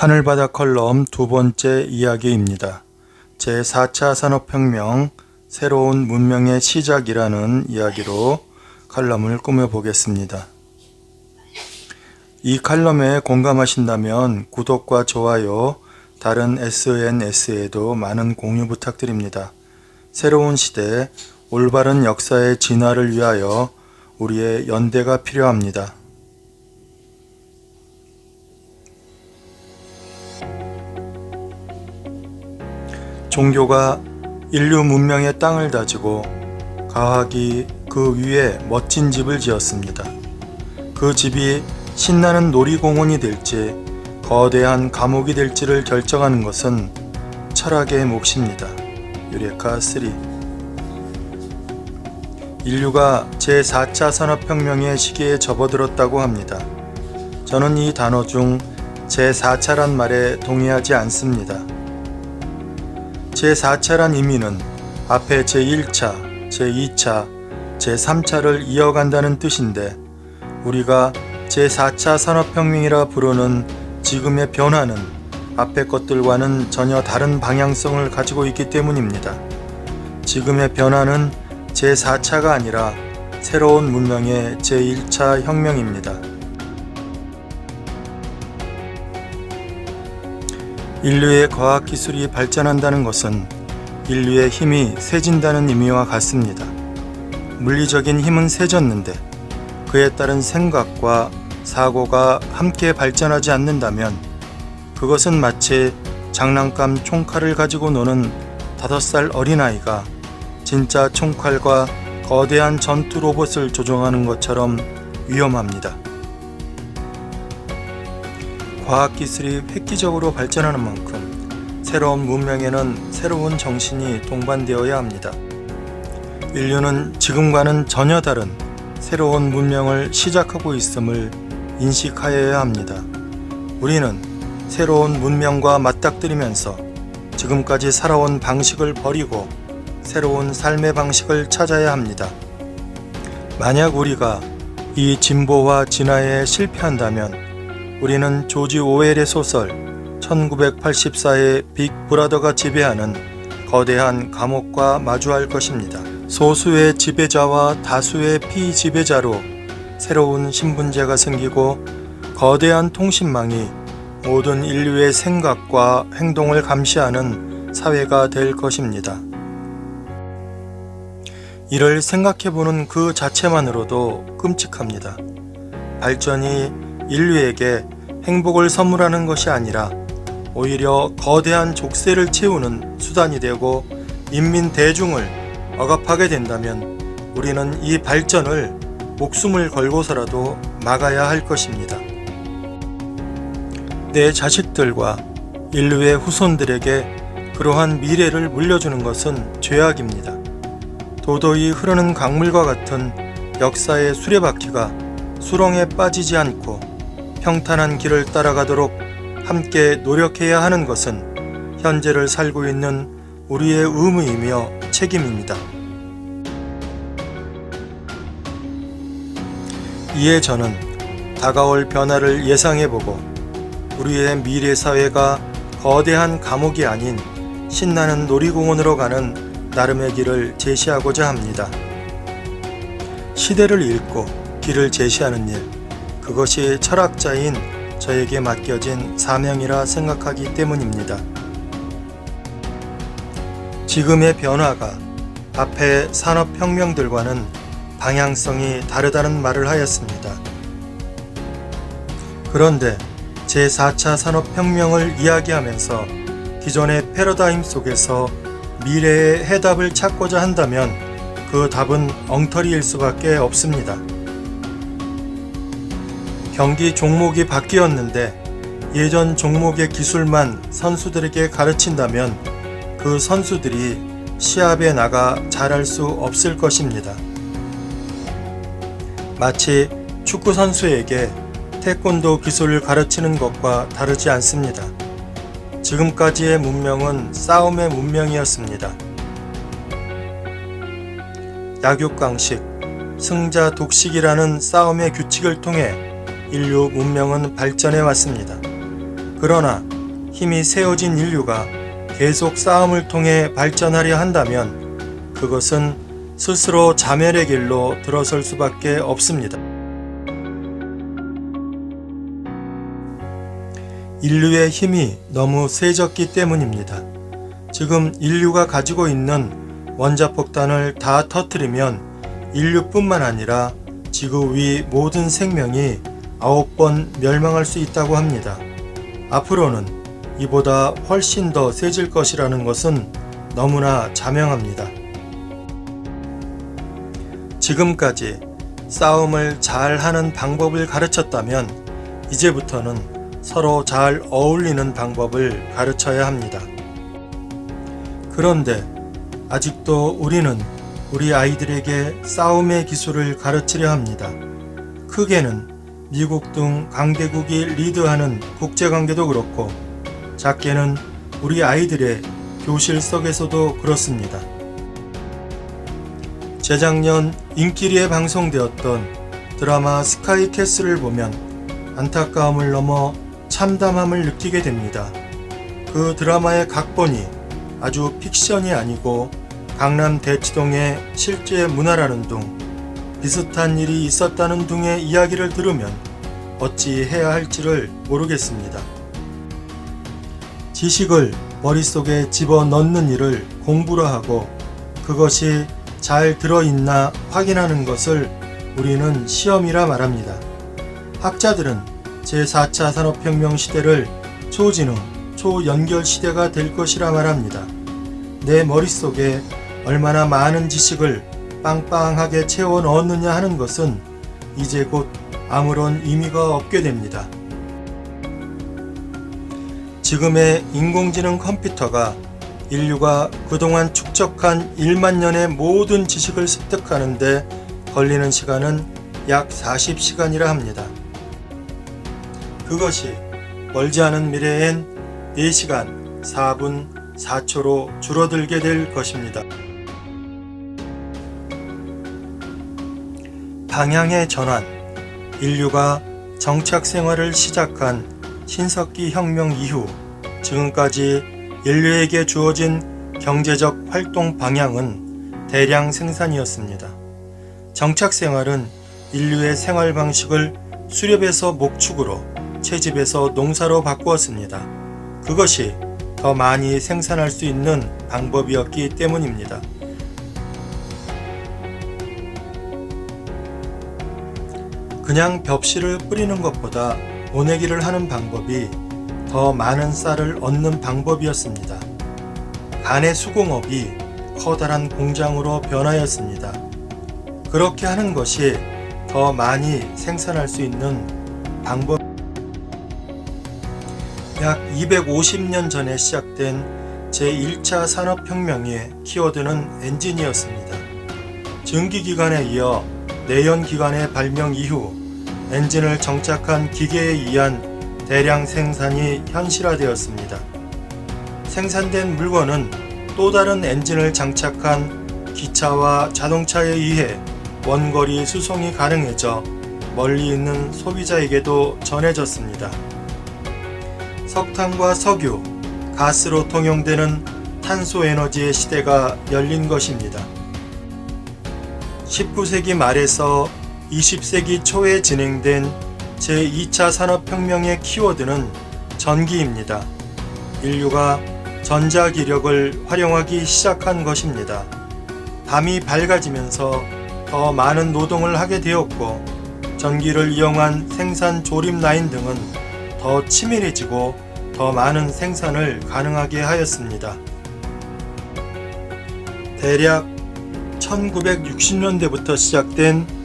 하늘바다 컬럼 두 번째 이야기입니다. 제4차 산업혁명, 새로운 문명의 시작이라는 이야기로 칼럼을 꾸며보겠습니다. 이 칼럼에 공감하신다면 구독과 좋아요, 다른 SNS에도 많은 공유 부탁드립니다. 새로운 시대, 올바른 역사의 진화를 위하여 우리의 연대가 필요합니다. 종교가 인류 문명의 땅을 다지고 과학이 그 위에 멋진 집을 지었습니다. 그 집이 신나는 놀이공원이 될지 거대한 감옥이 될지를 결정하는 것은 철학의 몫입니다. 유레카 3. 인류가 제4차 산업혁명의 시기에 접어들었다고 합니다. 저는 이 단어 중 제4차란 말에 동의하지 않습니다. 제4차란 의미는 앞에 제1차, 제2차, 제3차를 이어간다는 뜻인데 우리가 제4차 산업혁명이라 부르는 지금의 변화는 앞의 것들과는 전혀 다른 방향성을 가지고 있기 때문입니다. 지금의 변화는 제4차가 아니라 새로운 문명의 제1차 혁명입니다. 인류의 과학기술이 발전한다는 것은 인류의 힘이 세진다는 의미와 같습니다. 물리적인 힘은 세졌는데 그에 따른 생각과 사고가 함께 발전하지 않는다면 그것은 마치 장난감 총칼을 가지고 노는 5살 어린아이가 진짜 총칼과 거대한 전투 로봇을 조종하는 것처럼 위험합니다. 과학기술이 획기적으로 발전하는 만큼 새로운 문명에는 새로운 정신이 동반되어야 합니다. 인류는 지금과는 전혀 다른 새로운 문명을 시작하고 있음을 인식하여야 합니다. 우리는 새로운 문명과 맞닥뜨리면서 지금까지 살아온 방식을 버리고 새로운 삶의 방식을 찾아야 합니다. 만약 우리가 이 진보와 진화에 실패한다면 우리는 조지 오웰의 소설 1984의 빅 브라더가 지배하는 거대한 감옥과 마주할 것입니다. 소수의 지배자와 다수의 피지배자로 새로운 신분제가 생기고 거대한 통신망이 모든 인류의 생각과 행동을 감시하는 사회가 될 것입니다. 이를 생각해보는 그 자체만으로도 끔찍합니다. 발전이 인류에게 행복을 선물하는 것이 아니라 오히려 거대한 족쇄를 채우는 수단이 되고 인민 대중을 억압하게 된다면 우리는 이 발전을 목숨을 걸고서라도 막아야 할 것입니다. 내 자식들과 인류의 후손들에게 그러한 미래를 물려주는 것은 죄악입니다. 도도히 흐르는 강물과 같은 역사의 수레바퀴가 수렁에 빠지지 않고 평탄한 길을 따라가도록 함께 노력해야 하는 것은 현재를 살고 있는 우리의 의무이며 책임입니다. 이에 저는 다가올 변화를 예상해보고 우리의 미래 사회가 거대한 감옥이 아닌 신나는 놀이공원으로 가는 나름의 길을 제시하고자 합니다. 시대를 읽고 길을 제시하는 일, 그것이 철학자인 저에게 맡겨진 사명이라 생각하기 때문입니다. 지금의 변화가 앞의 산업혁명들과는 방향성이 다르다는 말을 하였습니다. 그런데 제4차 산업혁명을 이야기하면서 기존의 패러다임 속에서 미래의 해답을 찾고자 한다면 그 답은 엉터리일 수밖에 없습니다. 경기 종목이 바뀌었는데 예전 종목의 기술만 선수들에게 가르친다면 그 선수들이 시합에 나가 잘할 수 없을 것입니다. 마치 축구 선수에게 태권도 기술을 가르치는 것과 다르지 않습니다. 지금까지의 문명은 싸움의 문명이었습니다. 약육강식, 승자 독식이라는 싸움의 규칙을 통해 인류 문명은 발전해 왔습니다. 그러나 힘이 세워진 인류가 계속 싸움을 통해 발전하려 한다면 그것은 스스로 자멸의 길로 들어설 수밖에 없습니다. 인류의 힘이 너무 세졌기 때문입니다. 지금 인류가 가지고 있는 원자폭탄을 다 터뜨리면 인류뿐만 아니라 지구 위 모든 생명이 9번 멸망할 수 있다고 합니다. 앞으로는 이보다 훨씬 더 세질 것이라는 것은 너무나 자명합니다. 지금까지 싸움을 잘 하는 방법을 가르쳤다면 이제부터는 서로 잘 어울리는 방법을 가르쳐야 합니다. 그런데 아직도 우리는 우리 아이들에게 싸움의 기술을 가르치려 합니다. 크게는 미국 등 강대국이 리드하는 국제관계도 그렇고 작게는 우리 아이들의 교실 속에서도 그렇습니다. 재작년 인기리에 방송되었던 드라마 스카이캐슬을 보면 안타까움을 넘어 참담함을 느끼게 됩니다. 그 드라마의 각본이 아주 픽션이 아니고 강남 대치동의 실제 문화라는 둥, 비슷한 일이 있었다는 둥의 이야기를 들으면 어찌 해야 할지를 모르겠습니다. 지식을 머릿속에 집어넣는 일을 공부로 하고 그것이 잘 들어있나 확인하는 것을 우리는 시험이라 말합니다. 학자들은 제4차 산업혁명 시대를 초지능, 초연결 시대가 될 것이라 말합니다. 내 머릿속에 얼마나 많은 지식을 빵빵하게 채워 넣었느냐 하는 것은 이제 곧 아무런 의미가 없게 됩니다. 지금의 인공지능 컴퓨터가 인류가 그동안 축적한 1만 년의 모든 지식을 습득하는데 걸리는 시간은 약 40시간이라 합니다. 그것이 멀지 않은 미래엔 4시간 4분 4초로 줄어들게 될 것입니다. 방향의 전환, 인류가 정착 생활을 시작한 신석기 혁명 이후 지금까지 인류에게 주어진 경제적 활동 방향은 대량 생산이었습니다. 정착 생활은 인류의 생활 방식을 수렵에서 목축으로, 채집에서 농사로 바꾸었습니다. 그것이 더 많이 생산할 수 있는 방법이었기 때문입니다. 그냥 벽실을 뿌리는 것보다 모내기를 하는 방법이 더 많은 쌀을 얻는 방법이었습니다. 간의 수공업이 커다란 공장으로 변하였습니다. 그렇게 하는 것이 더 많이 생산할 수 있는 방법. 약 250년 전에 시작된 제1차 산업혁명의 키워드는 엔진이었습니다. 증기기관에 이어 내연기관의 발명 이후 엔진을 정착한 기계에 의한 대량 생산이 현실화되었습니다. 생산된 물건은 또 다른 엔진을 장착한 기차와 자동차에 의해 원거리 수송이 가능해져 멀리 있는 소비자에게도 전해졌습니다. 석탄과 석유, 가스로 통용되는 탄소에너지의 시대가 열린 것입니다. 19세기 말에서 20세기 초에 진행된 제2차 산업혁명의 키워드는 전기입니다. 인류가 전자기력을 활용하기 시작한 것입니다. 밤이 밝아지면서 더 많은 노동을 하게 되었고 전기를 이용한 생산 조립 라인 등은 더 치밀해지고 더 많은 생산을 가능하게 하였습니다. 대략 1960년대부터 시작된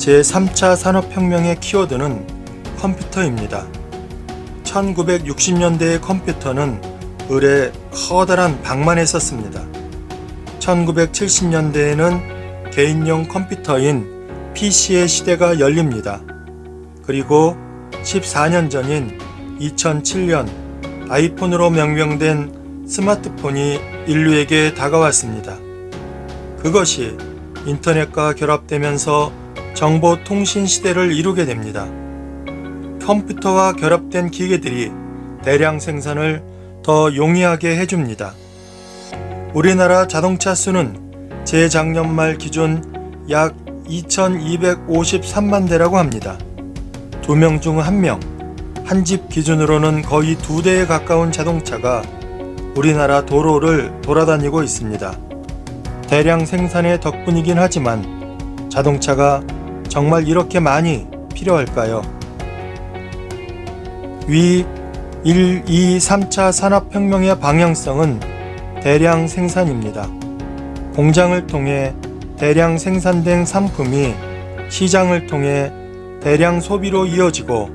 제3차 산업혁명의 키워드는 컴퓨터입니다. 1960년대의 컴퓨터는 을에 커다란 방만 했었습니다. 1970년대에는 개인용 컴퓨터인 PC의 시대가 열립니다. 그리고 14년 전인 2007년 아이폰으로 명명된 스마트폰이 인류에게 다가왔습니다. 그것이 인터넷과 결합되면서 정보통신 시대를 이루게 됩니다. 컴퓨터와 결합된 기계들이 대량 생산을 더 용이하게 해줍니다. 우리나라 자동차 수는 재작년 말 기준 약 2253만 대라고 합니다. 2명 중 1명, 한 집 기준으로는 거의 2대에 가까운 자동차가 우리나라 도로를 돌아다니고 있습니다. 대량 생산의 덕분이긴 하지만 자동차가 정말 이렇게 많이 필요할까요? 위 1, 2, 3차 산업혁명의 방향성은 대량 생산입니다. 공장을 통해 대량 생산된 상품이 시장을 통해 대량 소비로 이어지고,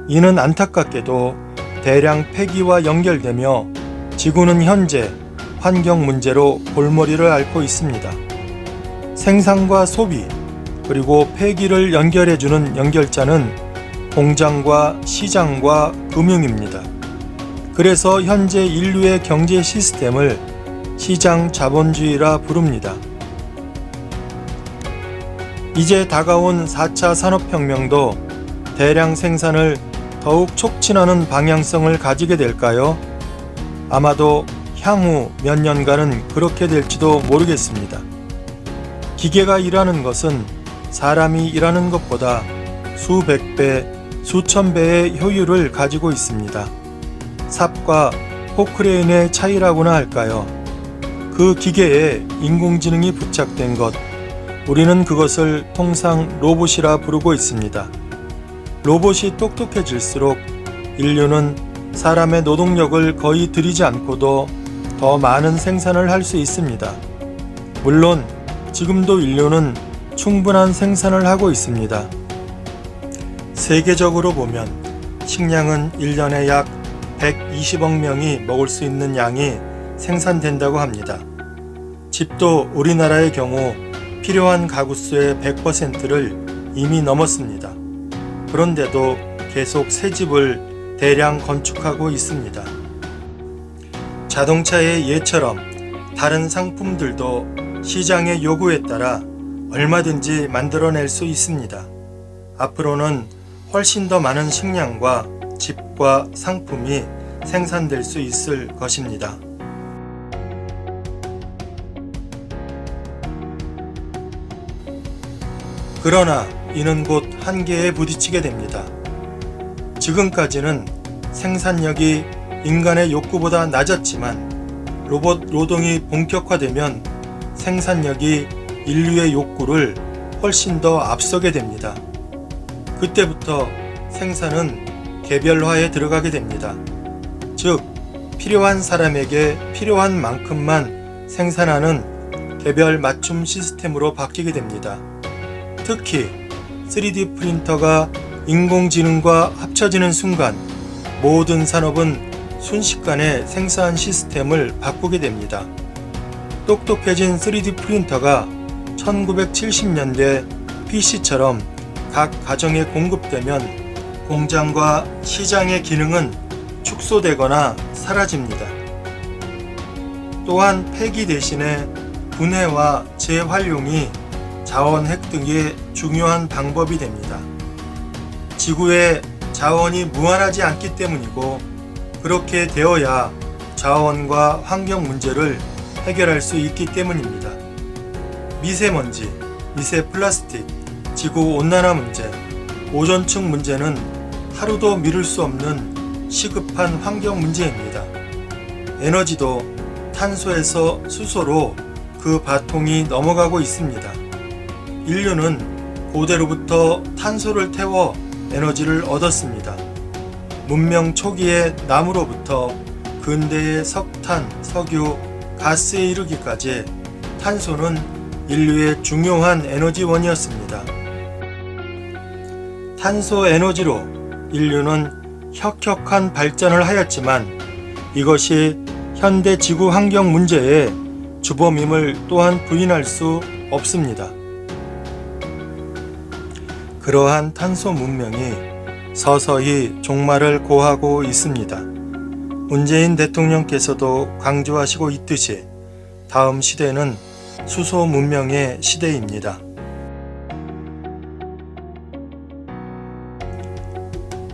이는 안타깝게도 대량 폐기와 연결되며 지구는 현재 환경 문제로 골머리를 앓고 있습니다. 생산과 소비, 그리고 폐기를 연결해주는 연결자는 공장과 시장과 금융입니다. 그래서 현재 인류의 경제 시스템을 시장 자본주의라 부릅니다. 이제 다가온 4차 산업혁명도 대량 생산을 더욱 촉진하는 방향성을 가지게 될까요? 아마도 향후 몇 년간은 그렇게 될지도 모르겠습니다. 기계가 일하는 것은 사람이 일하는 것보다 수백 배, 수천 배의 효율을 가지고 있습니다. 삽과 포크레인의 차이라고나 할까요? 그 기계에 인공지능이 부착된 것, 우리는 그것을 통상 로봇이라 부르고 있습니다. 로봇이 똑똑해질수록 인류는 사람의 노동력을 거의 들이지 않고도 더 많은 생산을 할 수 있습니다. 물론 지금도 인류는 충분한 생산을 하고 있습니다. 세계적으로 보면 식량은 1년에 약 120억 명이 먹을 수 있는 양이 생산된다고 합니다. 집도 우리나라의 경우 필요한 가구수의 100%를 이미 넘었습니다. 그런데도 계속 새 집을 대량 건축하고 있습니다. 자동차의 예처럼 다른 상품들도 시장의 요구에 따라 얼마든지 만들어낼 수 있습니다. 앞으로는 훨씬 더 많은 식량과 집과 상품이 생산될 수 있을 것입니다. 그러나 이는 곧 한계에 부딪히게 됩니다. 지금까지는 생산력이 인간의 욕구보다 낮았지만 로봇 노동이 본격화되면 생산력이 인류의 욕구를 훨씬 더 앞서게 됩니다. 그때부터 생산은 개별화에 들어가게 됩니다. 즉, 필요한 사람에게 필요한 만큼만 생산하는 개별 맞춤 시스템으로 바뀌게 됩니다. 특히 3D 프린터가 인공지능과 합쳐지는 순간 모든 산업은 순식간에 생산 시스템을 바꾸게 됩니다. 똑똑해진 3D 프린터가 1970년대 PC처럼 각 가정에 공급되면 공장과 시장의 기능은 축소되거나 사라집니다. 또한 폐기 대신에 분해와 재활용이 자원 획득의 중요한 방법이 됩니다. 지구에 자원이 무한하지 않기 때문이고, 그렇게 되어야 자원과 환경 문제를 해결할 수 있기 때문입니다. 미세먼지, 미세 플라스틱, 지구 온난화 문제, 오존층 문제는 하루도 미룰 수 없는 시급한 환경 문제입니다. 에너지도 탄소에서 수소로 그 바통이 넘어가고 있습니다. 인류는 고대로부터 탄소를 태워 에너지를 얻었습니다. 문명 초기의 나무로부터 근대의 석탄, 석유, 가스에 이르기까지 탄소는 인류의 중요한 에너지원이었습니다. 탄소 에너지로 인류는 혁혁한 발전을 하였지만 이것이 현대 지구 환경 문제의 주범임을 또한 부인할 수 없습니다. 그러한 탄소 문명이 서서히 종말을 고하고 있습니다. 문재인 대통령께서도 강조하시고 있듯이 다음 시대는 수소 문명의 시대입니다.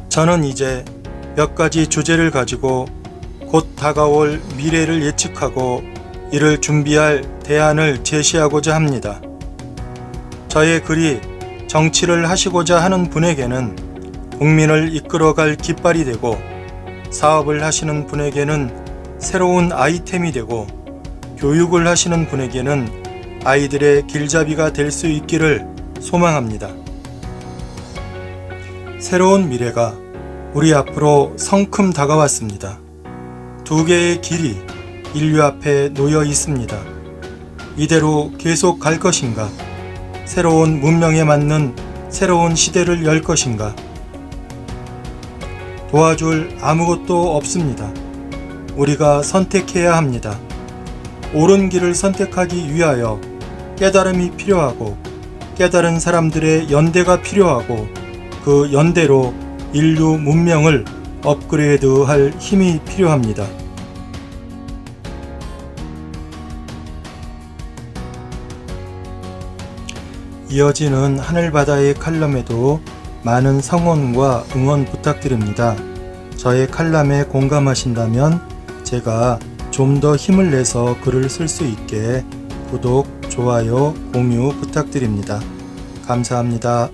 저는 이제 몇 가지 주제를 가지고 곧 다가올 미래를 예측하고 이를 준비할 대안을 제시하고자 합니다. 저의 글이 정치를 하시고자 하는 분에게는 국민을 이끌어갈 깃발이 되고, 사업을 하시는 분에게는 새로운 아이템이 되고, 교육을 하시는 분에게는 아이들의 길잡이가 될 수 있기를 소망합니다. 새로운 미래가 우리 앞으로 성큼 다가왔습니다. 두 개의 길이 인류 앞에 놓여 있습니다. 이대로 계속 갈 것인가? 새로운 문명에 맞는 새로운 시대를 열 것인가? 도와줄 아무것도 없습니다. 우리가 선택해야 합니다. 옳은 길을 선택하기 위하여 깨달음이 필요하고, 깨달은 사람들의 연대가 필요하고, 그 연대로 인류 문명을 업그레이드할 힘이 필요합니다. 이어지는 하늘바다의 칼럼에도 많은 성원과 응원 부탁드립니다. 저의 칼럼에 공감하신다면 제가 좀 더 힘을 내서 글을 쓸 수 있게 구독, 좋아요, 공유 부탁드립니다. 감사합니다.